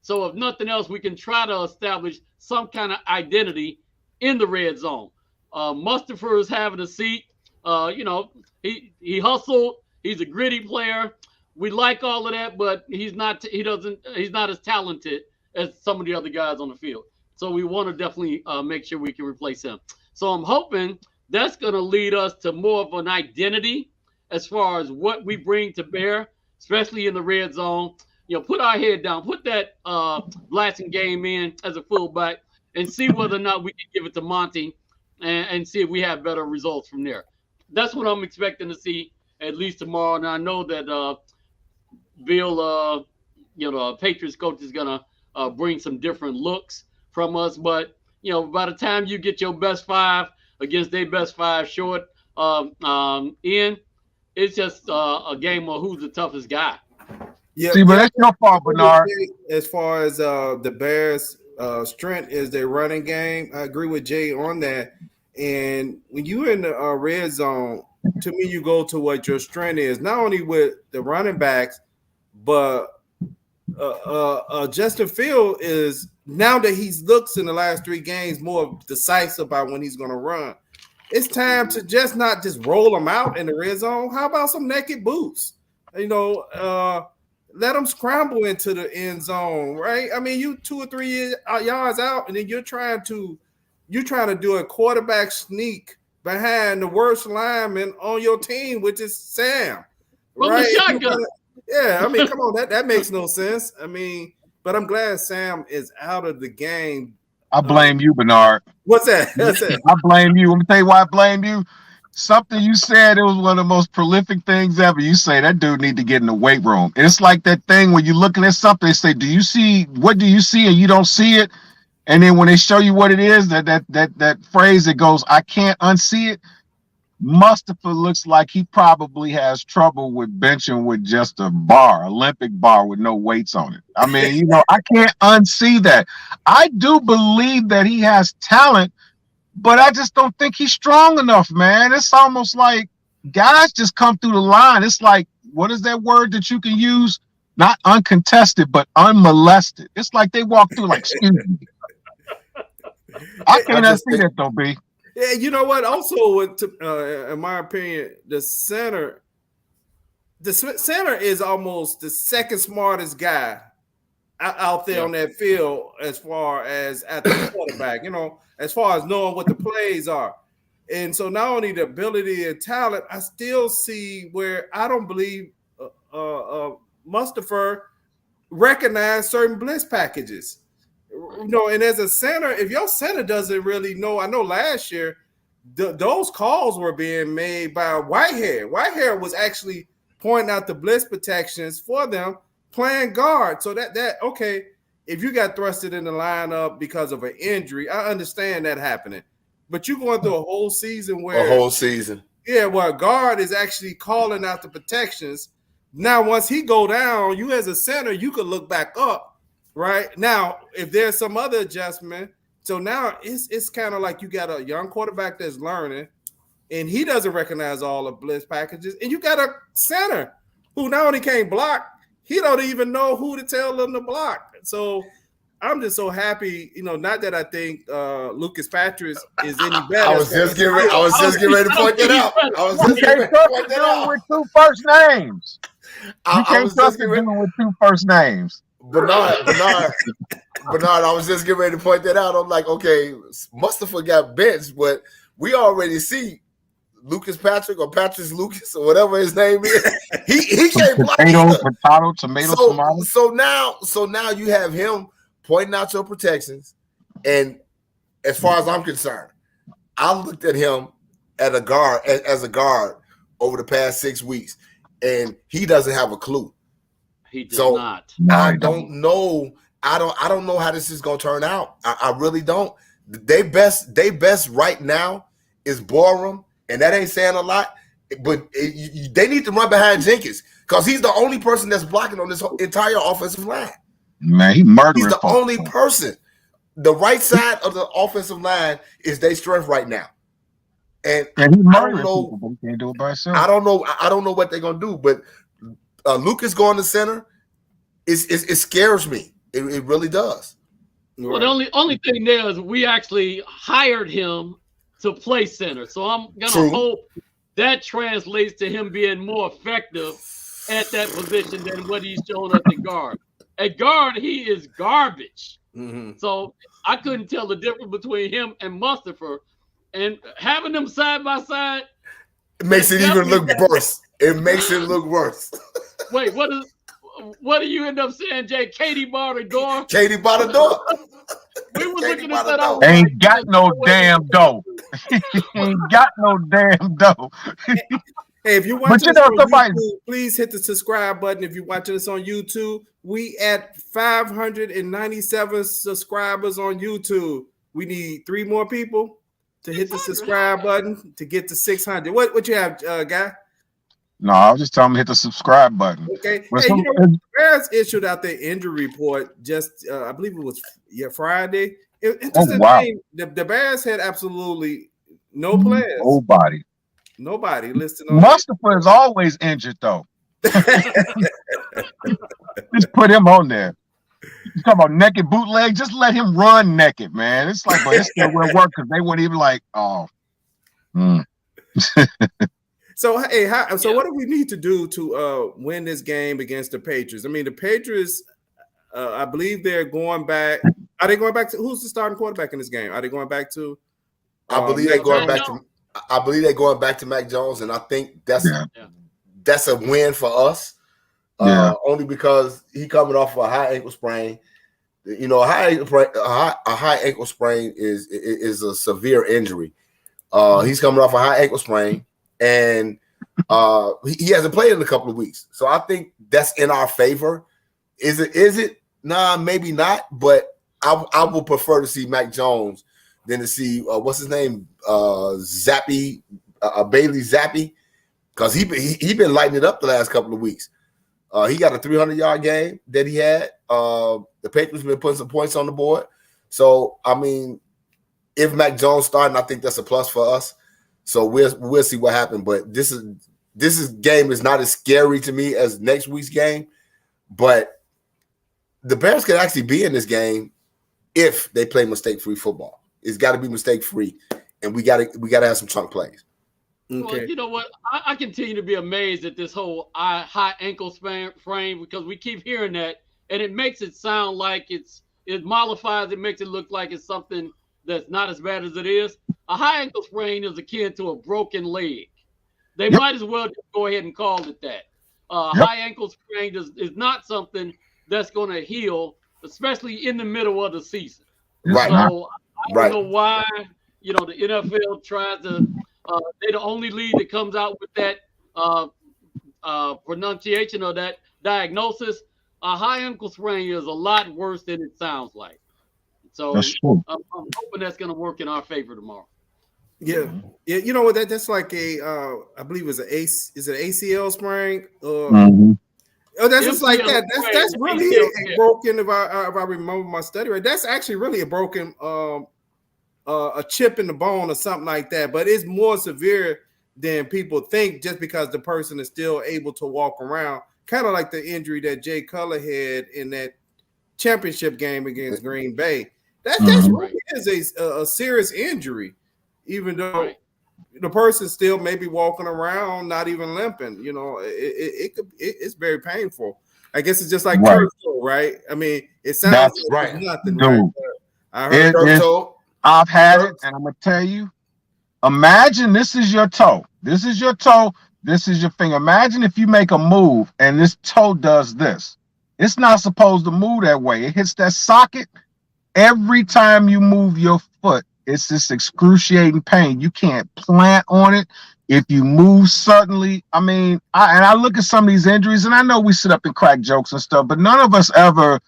So if nothing else, we can try to establish some kind of identity in the red zone. Mustafa is having a seat. He hustled. He's a gritty player. We like all of that, but he's not as talented as some of the other guys on the field. So we want to definitely make sure we can replace him. So I'm hoping that's going to lead us to more of an identity as far as what we bring to bear, especially in the red zone. Put our head down, put that blasting game in as a fullback, and see whether or not we can give it to Monty and see if we have better results from there. That's what I'm expecting to see at least tomorrow. And I know that Bill, Patriots coach is going to bring some different looks from us. But, by the time you get your best five against their best five short in, it's just a game of who's the toughest guy. Yeah, see, but that's your fault, Bernard. As far as the Bears' strength is their running game, I agree with Jay on that. And when you're in the red zone, to me, you go to what your strength is, not only with the running backs, but Justin Field is, now that he's looks in the last 3 games, more decisive about when he's going to run. It's time to just not just roll them out in the red zone. How about some naked boots? Let them scramble into the end zone, right? I mean, you 2 or 3 yards out, and then you're trying to do a quarterback sneak behind the worst lineman on your team, which is Sam. From right? the shotgun. Yeah, I mean, come on, that makes no sense. I mean, but I'm glad Sam is out of the game. I blame you, Bernard. What's that? I blame you. Let me tell you why I blame you. Something you said, it was one of the most prolific things ever. You say that dude need to get in the weight room. It's like that thing when you're looking at something, they say, what do you see? And you don't see it. And then when they show you what it is, that phrase that goes, I can't unsee it. Mustafa looks like he probably has trouble with benching with just a bar, Olympic bar with no weights on it. I mean, I can't unsee that. I do believe that he has talent, but I just don't think he's strong enough, man. It's almost like guys just come through the line. It's like, what is that word that you can use? Not uncontested, but unmolested. It's like they walk through like, excuse me. I can't see that though, B. Yeah, you know what? Also, in my opinion, the center is almost the second smartest guy out there on that field as far as at the quarterback, as far as knowing what the plays are. And so not only the ability and talent, I still see where I don't believe Mustafa recognized certain blitz packages. And as a center, if your center doesn't really know, I know last year those calls were being made by Whitehair. Whitehair was actually pointing out the blitz protections for them playing guard. So that okay, if you got thrusted in the lineup because of an injury, I understand that happening. But you're going through a whole season where a guard is actually calling out the protections. Now, once he go down, you as a center, you could look back up. Right now, if there's some other adjustment, so now it's kind of like you got a young quarterback that's learning, and he doesn't recognize all the blitz packages, and you got a center who not only can't block, he don't even know who to tell them to block. So I'm just so happy, not that I think Lucas Patroits is any better. I was just getting ready to point that out. You can't trust the dude with 2 first names. You can't trust the dude with 2 first names. Bernard, I was just getting ready to point that out. I'm like, okay, Mustafa got benched, but we already see Lucas Patrick or Patrick Lucas or whatever his name is. He can't block. Tomato. So now you have him pointing out your protections. And as far as I'm concerned, I looked at him as a guard over the past 6 weeks, and he doesn't have a clue. He does not. I don't know. I don't know how this is gonna turn out. I really don't. They best right now is Borum, and that ain't saying a lot. But they need to run behind Jenkins because he's the only person that's blocking on this entire offensive line. Man, he's murdering. He's the only person. The right side of the offensive line is their strength right now. And he murdering people, but he can't do it by himself. I don't know what they're gonna do, but. Lucas going to center, it scares me. It really does. Well, the only thing there is we actually hired him to play center. So I'm going to hope that translates to him being more effective at that position than what he's shown us at guard. At guard, he is garbage. Mm-hmm. So I couldn't tell the difference between him and Mustafa, and having them side by side. It makes it even look worse. It makes it look worse. Wait, what do you end up saying, Jay? Katie bar the door. Katie by the door. We were Katie looking at by the that. door. Ain't got no damn dough. Ain't got no damn dough. Hey, if you're But watching you this know, on somebody, YouTube, please hit the subscribe button. If you're watching this on YouTube, we at 597 subscribers on YouTube. We need 3 more people to hit the subscribe button to get to 600. What you have, Guy? no, I'll just tell them to hit the subscribe button. Okay. But Hey, some- you know, the Bears issued out their injury report just, I believe it was Friday. Interesting wow. thing, the Bears had absolutely no players. Nobody listed on Mustafa is always injured though. Just put him on there. You talking about naked bootleg? Just let him run naked, man. It's like, but it still will work because they wouldn't even like, oh. So hey, what do we need to do to win this game against the Patriots? I mean, the Patriots, I believe they're going back. Are they going back to who's the starting quarterback in this game? Are they going back to? I believe they're going back to. I believe they're going back to Mac Jones, and I think that's a win for us. Only because he coming off of a high ankle sprain. You know, a high ankle sprain is a severe injury. He's coming off a high ankle sprain, and he hasn't played in a couple of weeks. So I think that's in our favor. Is it? Nah, maybe not. But I would prefer to see Mac Jones than to see what's his name, Bailey Zappi, because he been lighting it up the last couple of weeks. He got a 300-yard game that he had. The Patriots been putting some points on the board. So I mean, if Mac Jones starting, I think that's a plus for us. So we'll see what happens. But this game is not as scary to me as next week's game. But the Bears could actually be in this game if they play mistake-free football. It's got to be mistake-free, and we got to have some chunk plays. Okay. Well, you know what? I continue to be amazed at this whole high ankle frame because we keep hearing that, and it makes it sound like it mollifies. It makes it look like it's something that's not as bad as it is. A high ankle sprain is akin to a broken leg. They might as well just go ahead and call it that. High ankle sprain is not something that's going to heal, especially in the middle of the season. Right. So I don't know why, the NFL tries to they're the only league that comes out with that pronunciation or that diagnosis. A high ankle sprain is a lot worse than it sounds like. So I'm hoping that's going to work in our favor tomorrow. Yeah. You know what? That's like I believe it's is it ACL sprain? Oh, that's just like that. That's really a broken. If I remember my study right, that's actually really a broken a chip in the bone or something like that. But it's more severe than people think, just because the person is still able to walk around. Kind of like the injury that Jay Cutler had in that championship game against Green Bay. That's really is a serious injury, even though the person still may be walking around, not even limping. It's very painful. I guess it's just like turf toe, right? I mean, it sounds like nothing, dude. right? I heard turf toe. I've had it, and I'm gonna tell you. Imagine this is your toe. This is your toe. This is your finger. Imagine if you make a move and this toe does this. It's not supposed to move that way. It hits that socket. Every time you move your foot, it's this excruciating pain. You can't plant on it. If you move suddenly, I mean, I look at some of these injuries, and I know we sit up and crack jokes and stuff, but none of us ever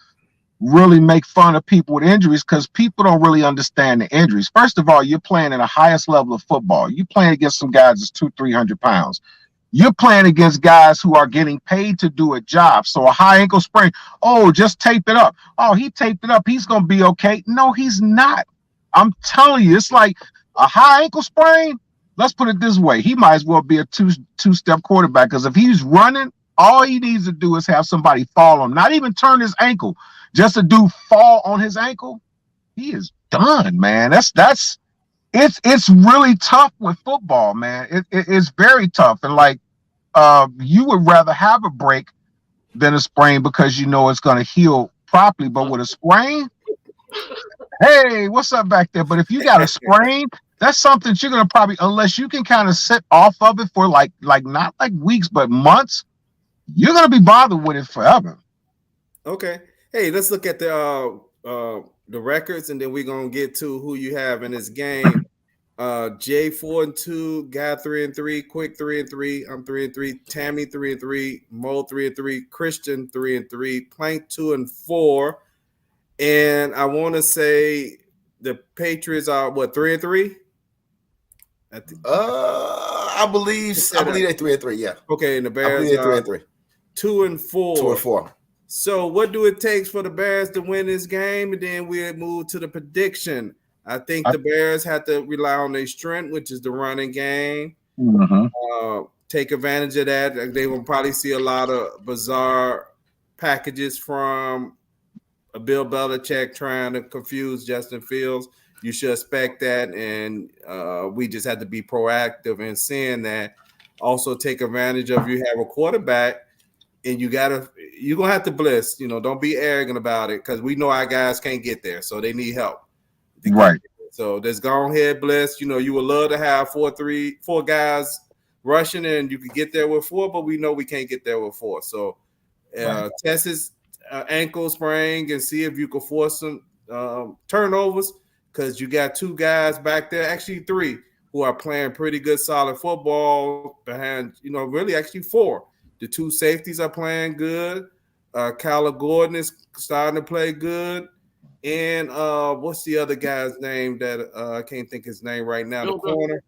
really make fun of people with injuries because people don't really understand the injuries. First of all, you're playing in the highest level of football. You're playing against some guys that's 200-300 pounds. You're playing against guys who are getting paid to do a job. So a high ankle sprain, just tape it up. Oh, he taped it up. He's going to be okay. No, he's not. I'm telling you, it's like a high ankle sprain. Let's put it this way. He might as well be a two-step quarterback, because if he's running, all he needs to do is have somebody fall on him, not even turn his ankle, just a dude fall on his ankle. He is done, man. It's really tough with football, man. It's very tough. And like, you would rather have a break than a sprain because you know it's going to heal properly. But with a sprain, hey, what's up back there? But if you got a sprain, that's something that you're gonna probably, unless you can kind of sit off of it for like not like weeks, but months, you're gonna be bothered with it forever. Okay. Hey, let's look at the records, and then we're gonna get to who you have in this game. Jay 4-2, Guy 3-3, Quick 3-3, I'm 3-3, Tammy 3-3, Mo 3-3, Christian 3-3, Plank 2-4, and I want to say the Patriots are what 3-3. I believe they're 3-3. Yeah. Okay, and the I Bears believe they're are 3-3. 2-4. 2-4. So, what do it take for the Bears to win this game? And then we'll move to the prediction. I think the Bears have to rely on their strength, which is the running game. Take advantage of that. They will probably see a lot of bizarre packages from Bill Belichick trying to confuse Justin Fields. You should expect that, and we just have to be proactive in seeing that. Also, take advantage of you have a quarterback. And you're gonna have to blitz. Don't be arrogant about it, because we know our guys can't get there, so they need help. Right. So just go ahead, blitz. You would love to have four guys rushing, and you can get there with 4, but we know we can't get there with 4. So test his ankle sprain and see if you can force some turnovers, because you got 2 guys back there, actually 3, who are playing pretty good, solid football behind. Really actually 4. The 2 safeties are playing good. Kyler Gordon is starting to play good. And what's the other guy's name that I can't think his name right now? The corner.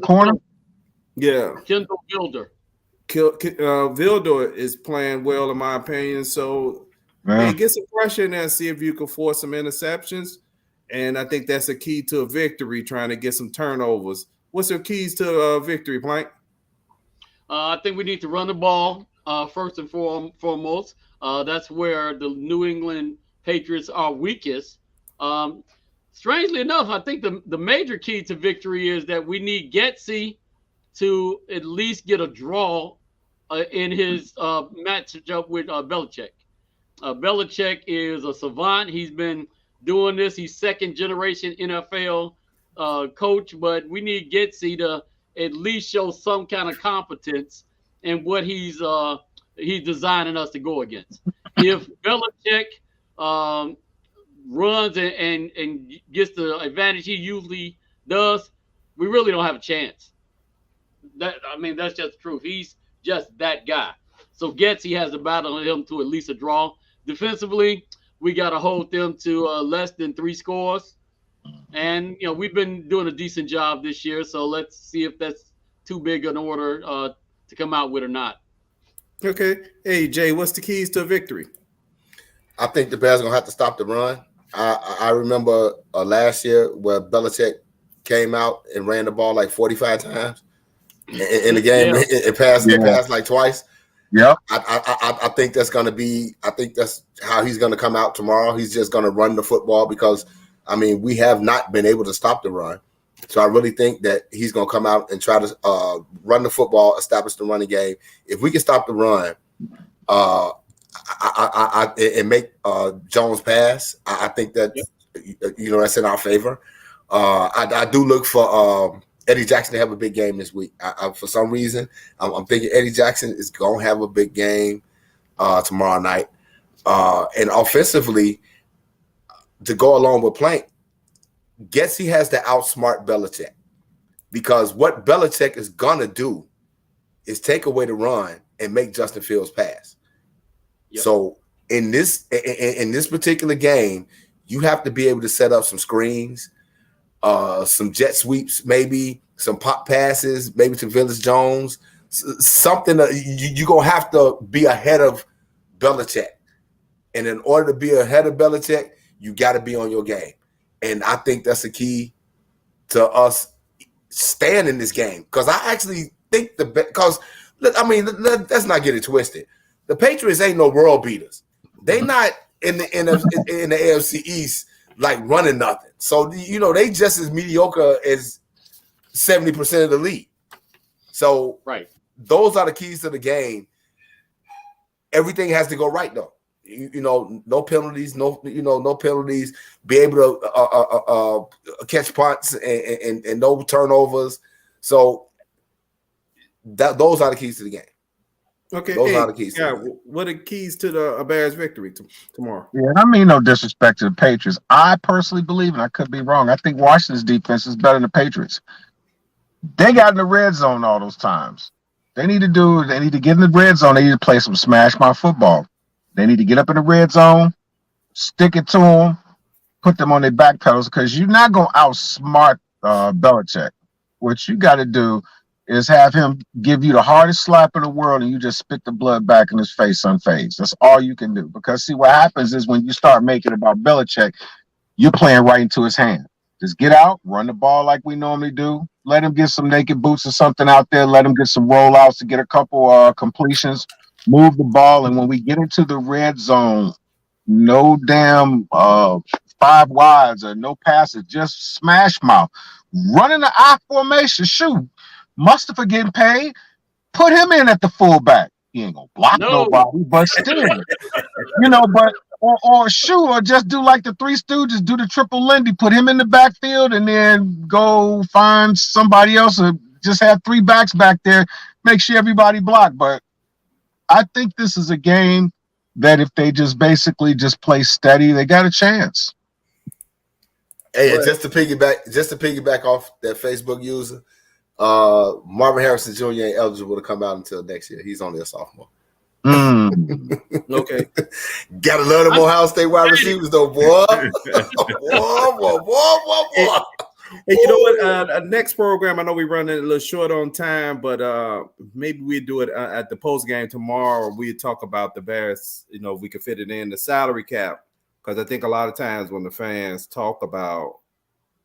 Corner? Yeah. Kendall Gilder. Vilder is playing well, in my opinion. So get some pressure in there and see if you can force some interceptions. And I think that's a key to a victory, trying to get some turnovers. What's your keys to victory, Plank? I think we need to run the ball first and foremost. That's where the New England Patriots are weakest. Strangely enough, I think the major key to victory is that we need Getsy to at least get a draw in his matchup with Belichick. Belichick is a savant. He's been doing this. He's second-generation NFL coach, but we need Getsy to at least show some kind of competence in what he's designing us to go against. If Belichick runs and gets the advantage he usually does, we really don't have a chance. That's just the truth. He's just that guy. So Getsy has to battle him to at least a draw. Defensively, we got to hold them to less than 3 scores. And, we've been doing a decent job this year, so let's see if that's too big an order to come out with or not. Okay. Hey, Jay, what's the keys to victory? I think the Bears are going to have to stop the run. I remember last year where Belichick came out and ran the ball like 45 times in the game. Yeah. It passed like twice. Yeah. I think that's going to be – I think that's how he's going to come out tomorrow. He's just going to run the football because – we have not been able to stop the run. So I really think that he's going to come out and try to run the football, establish the running game. If we can stop the run and make Jones pass, I think that, that's in our favor. I do look for Eddie Jackson to have a big game this week. For some reason, I'm thinking Eddie Jackson is going to have a big game tomorrow night. And offensively, to go along with Plank, Getsy has to outsmart Belichick, because what Belichick is going to do is take away the run and make Justin Fields pass. Yep. So in this particular game, you have to be able to set up some screens, some jet sweeps, maybe some pop passes, maybe to Village Jones, something that you're going to have to be ahead of Belichick. And in order to be ahead of Belichick, you got to be on your game. And I think that's the key to us staying in this game. Because I actually think let's not get it twisted. The Patriots ain't no world beaters. They not in the AFC East like running nothing. So, they just as mediocre as 70% of the league. So those are the keys to the game. Everything has to go right, though. no penalties, no penalties. Be able to catch punts and no turnovers. So those are the keys to the game. Okay, those are the keys. Yeah, what are the keys to the Bears' victory tomorrow? Yeah, I mean, no disrespect to the Patriots. I personally believe, and I could be wrong, I think Washington's defense is better than the Patriots. They got in the red zone all those times. They need to get in the red zone. They need to play some smash mouth football. They need to get up in the red zone, stick it to them, put them on their back pedals, because you're not going to outsmart Belichick. What you got to do is have him give you the hardest slap in the world and you just spit the blood back in his face unfazed. That's all you can do. Because see, what happens is when you start making it about Belichick, you're playing right into his hand. Just get out, run the ball like we normally do. Let him get some naked boots or something out there. Let him get some rollouts to get a couple completions. Move the ball. And when we get into the red zone, no damn 5 wides or no passes, just smash mouth. Running the I formation. Shoot. Mustafa getting paid. Put him in at the fullback. He ain't gonna block nobody, but still, or just do like the Three Stooges, do the triple Lindy, put him in the backfield, and then go find somebody else, or just have 3 backs back there. Make sure everybody block. But I think this is a game that if they just basically just play steady, they got a chance. Hey, just to piggyback off that Facebook user. Marvin Harrison Jr. ain't eligible to come out until next year. He's only a sophomore. Okay. Gotta love them Ohio State wide receivers, though, boy. boy. Hey, you know what? Next program, I know we're running a little short on time, but maybe we do it at the post game tomorrow. We talk about the Bears. If we could fit it in the salary cap, because I think a lot of times when the fans talk about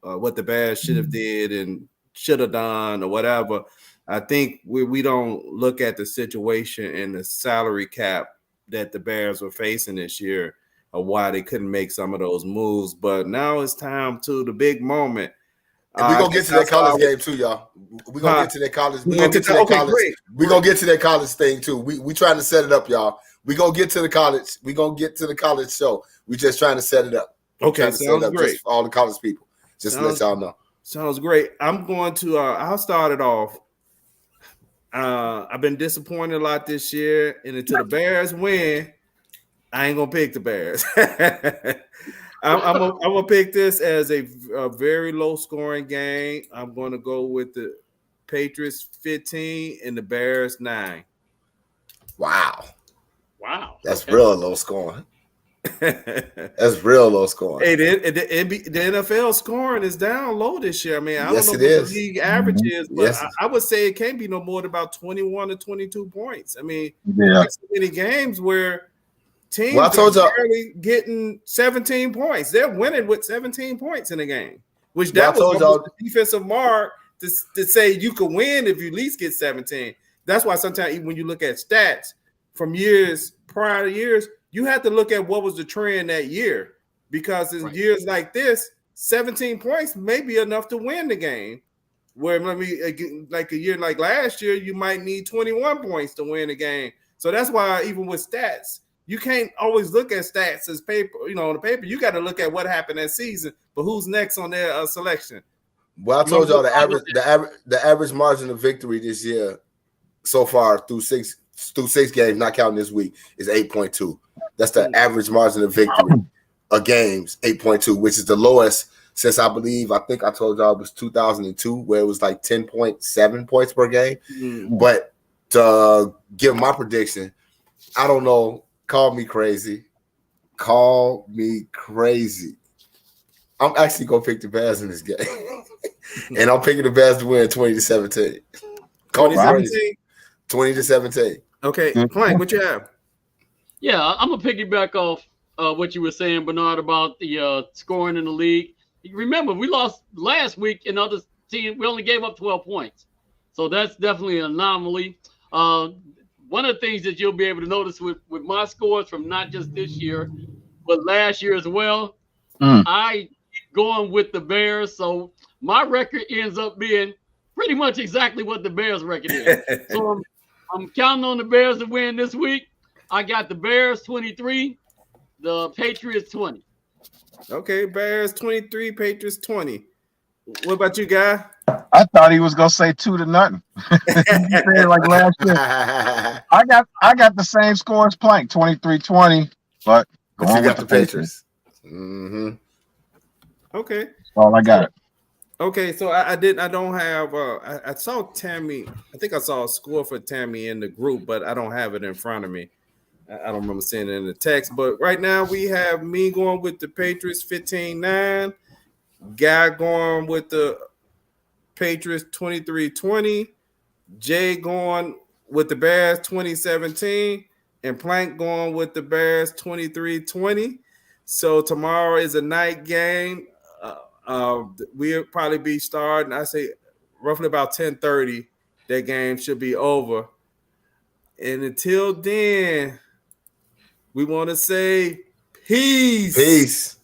what the Bears should have did and should have done or whatever, I think we don't look at the situation in the salary cap that the Bears were facing this year, or why they couldn't make some of those moves. But now it's time to the big moment. And we're gonna get to that college game too, y'all. We're gonna get to that college. We're gonna get to that college. We're gonna get to that college thing too. We trying to set it up, y'all. We're gonna get to the college. We're gonna get to the college show. We're just trying to set it up. Okay, sounds great. Just for all the college people. Just to let y'all know. Sounds great. I'm going to I'll start it off. I've been disappointed a lot this year, and until the Bears win, I ain't gonna pick the Bears. I'm gonna pick this as a very low scoring game. I'm gonna go with the Patriots 15 and the Bears 9. Wow. That's okay. real low scoring. That's real low scoring. Hey, the NFL scoring is down low this year. I mean, I don't know what is. the league average is, but I would say it can't be no more than about 21 or 22 points. I mean, like so many games where teams are barely getting 17 points. They're winning with 17 points in a game, which that was almost the defensive mark to say you could win if you at least get 17. That's why sometimes even when you look at stats from prior years, you have to look at what was the trend that year, because in years like this, 17 points may be enough to win the game. Where maybe like a year like last year, you might need 21 points to win the game. So that's why even with stats, you can't always look at stats as paper. On the paper, you got to look at what happened that season. But who's next on their selection? Well, I told y'all the average margin of victory this year so far through six games, not counting this week, is 8.2. That's the average margin of victory of games, 8.2, which is the lowest since I think I told y'all it was 2002, where it was like 10.7 points per game. But to give my prediction, I don't know. Call me crazy. I'm actually gonna pick the Bears in this game, and I'm picking the Bears to win 20-17. 20-17. Okay, Plank, what you have? Yeah, I'm gonna piggyback off what you were saying, Bernard, about the scoring in the league. Remember, we lost last week in other team. We only gave up 12 points, so that's definitely an anomaly. One of the things that you'll be able to notice with my scores from not just this year, but last year as well, I going with the Bears, so my record ends up being pretty much exactly what the Bears record is. So I'm counting on the Bears to win this week. I got the Bears 23 The Patriots 20. Okay, Bears 23, Patriots 20. What about you, guy? I thought he was gonna say 2-0. He said like last year. I got the same score as Plank, 23-20, but But going you with got the the Patriots. Patriots. Mm-hmm. Okay. That's all I got. Okay, so I don't have I saw Tammy. I think I saw a score for Tammy in the group, but I don't have it in front of me. I don't remember seeing it in the text. But right now we have me going with the Patriots 15-9, Guy going with the Patriots 23-20, Jay going with the Bears 2017, and Plank going with the Bears 23-20. So tomorrow is a night game. We'll probably be starting, I say, roughly about 10:30. That game should be over. And until then, we want to say peace. Peace.